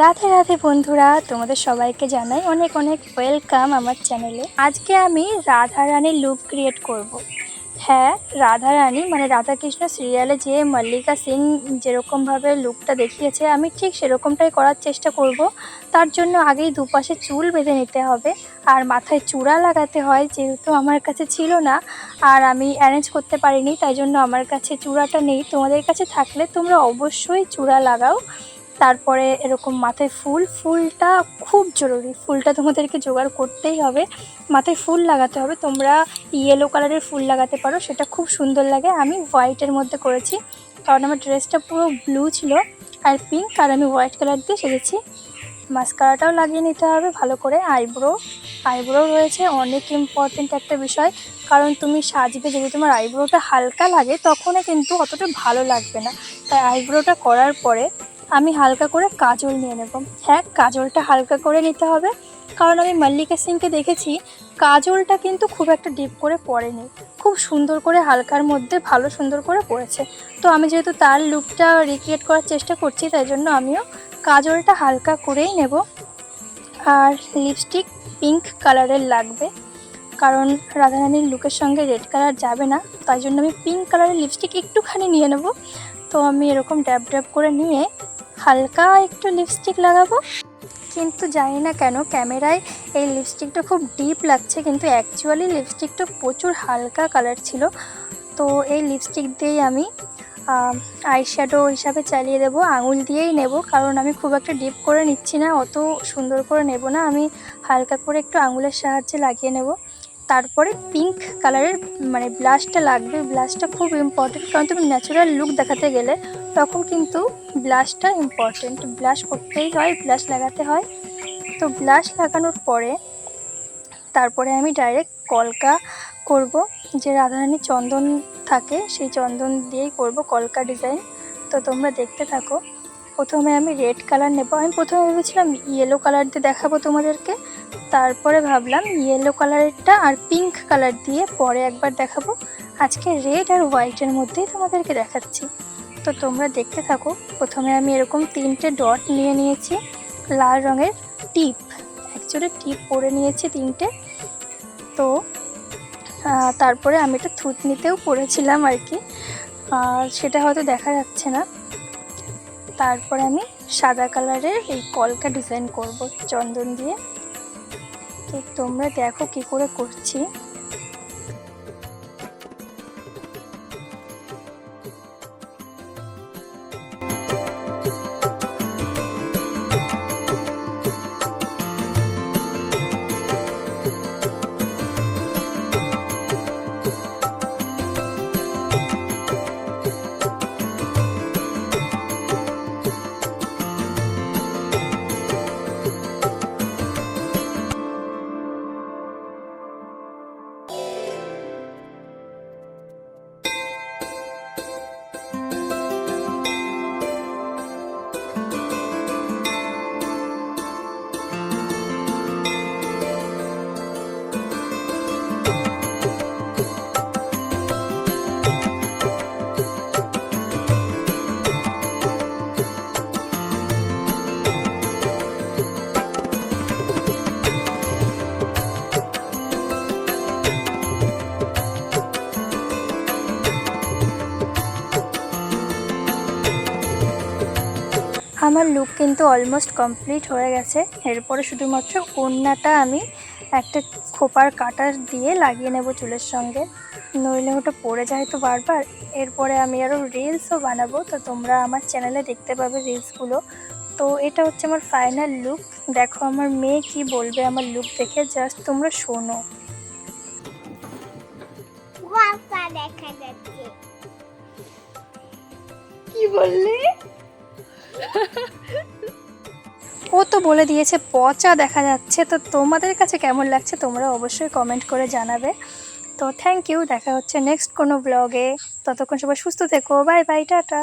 রাধে রাধে বন্ধুরা, তোমাদের সবাইকে জানাই অনেক অনেক ওয়েলকাম আমার চ্যানেলে। আজকে আমি রাধা রানীর লুক ক্রিয়েট করব। হ্যাঁ, রাধা রানী মানে রাধাকৃষ্ণ সিরিয়ালে যে মল্লিকা সিং যেরকমভাবে লুকটা দেখিয়েছে আমি ঠিক সেরকমটাই করার চেষ্টা করব। তার জন্য আগেই দুপাশে চুল বেঁধে নিতে হবে আর মাথায় চূড়া লাগাতে হয়, যেহেতু আমার কাছে ছিল না আর আমি অ্যারেঞ্জ করতে পারিনি, তাই জন্য আমার কাছে চূড়াটা নেই। তোমাদের কাছে থাকলে তোমরা অবশ্যই চূড়া লাগাও। তারপরে এরকম মাথায় ফুলটা খুব জরুরি, ফুলটা তোমাদেরকে জোগাড় করতেই হবে। মাথায় ফুল লাগাতে হবে, তোমরা ইয়েলো কালারের ফুল লাগাতে পারো, সেটা খুব সুন্দর লাগে। আমি হোয়াইটের মধ্যে করেছি কারণ আমার ড্রেসটা পুরো ব্লু ছিল আর পিঙ্ক, আর আমি হোয়াইট কালার দিয়ে সেজেছি। মাস্কারাটাও লাগিয়ে নিতে হবে ভালো করে। আইব্রো রয়েছে, অনেক ইম্পর্টেন্ট একটা বিষয়, কারণ তুমি সাজবে যদি তোমার আইব্রোটা হালকা লাগে তখনও কিন্তু অতটা ভালো লাগবে না। তাই আইব্রোটা করার পরে আমি হালকা করে কাজল নিয়ে নেব। হ্যাঁ, কাজলটা হালকা করে নিতে হবে, কারণ আমি মল্লিকা সিংকে দেখেছি কাজলটা কিন্তু খুব একটা ডিপ করে পড়েনি, খুব সুন্দর করে হালকার মধ্যে ভালো সুন্দর করে পড়েছে। তো আমি যেহেতু তার লুকটা রিক্রিয়েট করার চেষ্টা করছি, তাই জন্য আমিও কাজলটা হালকা করেই নেব। আর লিপস্টিক পিঙ্ক কালারের লাগবে, কারণ রাধারানীর লুকের সঙ্গে রেড কালার যাবে না, তাই জন্য আমি পিঙ্ক কালারের লিপস্টিক একটুখানি নিয়ে নেব। তো আমি এরকম ড্যাব ড্যাব করে নিয়ে হালকা একটু লিপস্টিক লাগাবো। কিন্তু জানি না কেন ক্যামেরায় এই লিপস্টিকটা খুব ডিপ লাগছে, কিন্তু অ্যাকচুয়ালি লিপস্টিকটা প্রচুর হালকা কালার ছিল। তো এই লিপস্টিক দিয়েই আমি আইশ্যাডো হিসাবে চালিয়ে দেবো, আঙুল দিয়েই নেব, কারণ আমি খুব একটা ডিপ করে নিচ্ছি না, অত সুন্দর করে নেব না, আমি হালকা করে একটু আঙুলের সাহায্যে লাগিয়ে নেব। তারপরে পিঙ্ক কালারের মানে ব্লাশটা লাগবে, ব্লাশটা খুব ইম্পর্টেন্ট, কারণ তুমি ন্যাচারাল লুক দেখাতে গেলে তখন কিন্তু ব্লাশটা ইম্পর্টেন্ট, ব্লাশ করতেই হয়, ব্লাশ লাগাতে হয়। তো ব্লাশ লাগানোর পরে তারপরে আমি ডাইরেক্ট কলকা করব, যে রাধারানীর চন্দন থাকে সেই চন্দন দিয়েই করব কলকা ডিজাইন। তো তোমরা দেখতে থাকো। প্রথমে আমি রেড কালার নেব। আমি প্রথমে ভেবেছিলাম ইয়েলো কালার দিয়ে দেখাবো তোমাদেরকে, তারপরে ভাবলাম ইয়েলো কালারটা আর পিঙ্ক কালার দিয়ে পরে একবার দেখাবো। আজকে রেড আর হোয়াইটের মধ্যেই তোমাদেরকে দেখাচ্ছি, তো তোমরা দেখতে থাকো। প্রথমে আমি এরকম 3টে ডট নিয়ে নিয়েছি, লাল রঙের টিপ, অ্যাকচুয়ালি টিপ পরে নিয়েছি 3টে। তো তারপরে আমি একটা থুতনিতেও পরেছিলাম আর কি, সেটা হয়তো দেখা যাচ্ছে না। তারপরে আমি সাদা কালারের এই কলকা ডিজাইন করব চন্দন দিয়ে। তো তোমরা দেখো কি করে করছি। আমার লুক কিন্তু অলমোস্ট কমপ্লিট হয়ে গেছে। এরপরে শুধুমাত্র ওড়নাটা আমি একটা খোপার কাটা দিয়ে লাগিয়ে নেব চুলের সঙ্গে, নইলে ওটা পড়ে যায় তো বারবার। এরপরে আমি আরও রিলসও বানাবো, তো তোমরা আমার চ্যানেলে দেখতে পাবে রিলসগুলো। তো এটা হচ্ছে আমার ফাইনাল লুক। দেখো আমার মেয়ে কি বলবে আমার লুক দেখে, জাস্ট তোমরা শোনো। দেখা যাচ্ছে কি বললি? ও তো বলে দিয়েছে পচা দেখা যাচ্ছে। তো তোমাদের কাছে কেমন লাগছে তোমরা অবশ্যই কমেন্ট করে জানাবে। তো থ্যাংক ইউ, দেখা হচ্ছে নেক্সট কোনো ব্লগে। ততক্ষণ সবাই সুস্থ থেকো, বাই বাই, টাটা।